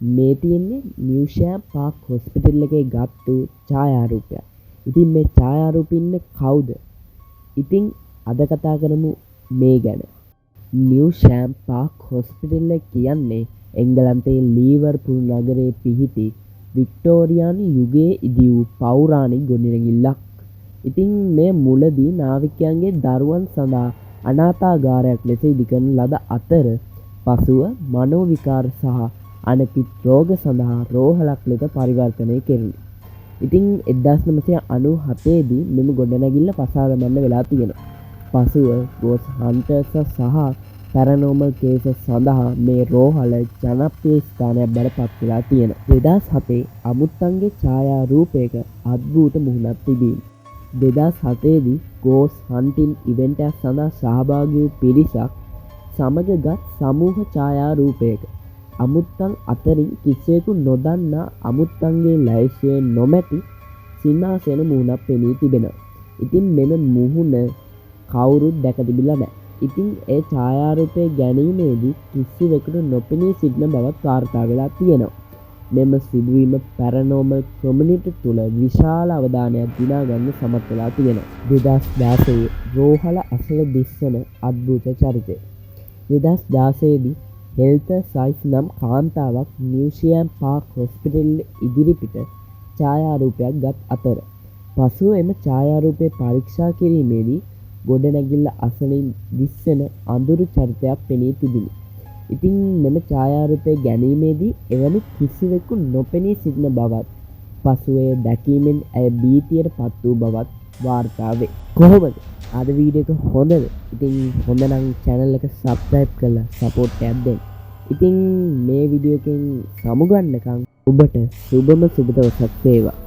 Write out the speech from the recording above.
මේ තියෙන්නේ නිව්ෂෑම් Park hospital එකේ ගත්තු ඡායාරූපයක්. ඉතින් මේ ඡායාරූපෙ ඉන්නේ කවුද? ඉතින් අද කතා කරමු මේ ගැන. නිව්ෂෑම් පාක් හොස්පිටල් එක කියන්නේ එංගලන්තයේ ලීවර්පූල් නගරයේ පිහිටි වික්ටෝරියානු යුගයේ ඉදි වූ පෞරාණික ගොඩනැගිල්ලක්. ඉතින් මේ මුලදී නාවිකයන්ගේ දරුවන් සඳහා අනාථාගාරයක් ලෙස ඉදිකරන ලද අතර පසුව මනෝවිකාර සහ අනපිත් රෝග සඳහා රෝහලක් ලෙස පරිවර්තනය කෙරුණි. ඉතින් 1997 දී මෙම ගොඩනැගිල්ල පසාදමන්න වෙලා තියෙනවා. පසුව ගෝස් හන්ටර්ස් සහ පැරනෝමල් කේසස් සඳහා මේ රෝහල ජනප්‍රිය ස්ථානයක් බවට පත් වෙලා තියෙනවා. 2007 අමුත්තන්ගේ ඡායාරූපයක අද්භූත මුහුණක් තිබීම. 2007 දී ගෝස් හන්ටින් ඉවෙන්ට් එකක් සඳහා සහභාගී වූ පිරිසක් සමගගත් සමූහ ඡායාරූපයක අමුත්තන් අතරින් කිසිවෙකු නොදන්නා අමුත්තන්ගේ ලැයිස්තුවේ නොමැති සිනාසෙන මුහුණක් පෙනී තිබෙනවා. ඉතින් මෙම මුහුණ කවුරුත් දැක තිබිලා නැහැ. ඉතින් ඒ ඡායාරූපය ගැනීමේදී කිසිවෙකුට නොපෙනී සිටින බවත් වාර්තා වෙලා තියෙනවා. මෙම සිදුවීම පැරනෝමල් කමියුනිටි තුළ විශාල අවධානයක් දිනා ගන්න සමත් වෙලා තියෙනවා. 2016 රෝහල අසල දිස්සන අද්භූත චරිතය. 2016 දී හෙල්තර් සයිස් නම් කාන්තාවක් නිව්ෂෑම් පාක් හොස්පිටල් ඉදිරිපිට ඡායාරූපයක් ගත් අතර පසුව එම ඡායාරූපය පරීක්ෂා කිරීමේදී ගොඩනැගිල්ල අසලින් දිස්සෙන අඳුරු චරිතයක් පෙනී තිබිණි. ඉතින් මෙම ඡායාරූපය ගැනීමේදී එවැනි කිසිවෙකු නොපෙනී සිටින බවත් පසුව එය දැකීමෙන් ඇය භීතියට පත් වූ බවත් වාර්තා වේ. කොහොමද? අද වීඩියෝ එක හොඳද? ඉතින් හොඳ නම් channel එක subscribe කරලා support එකක් දෙන්න. ඉතින් මේ වීඩියෝ එකෙන් සමුගන්නකම් ඔබට සුබම සුබ දවසක් වේවා.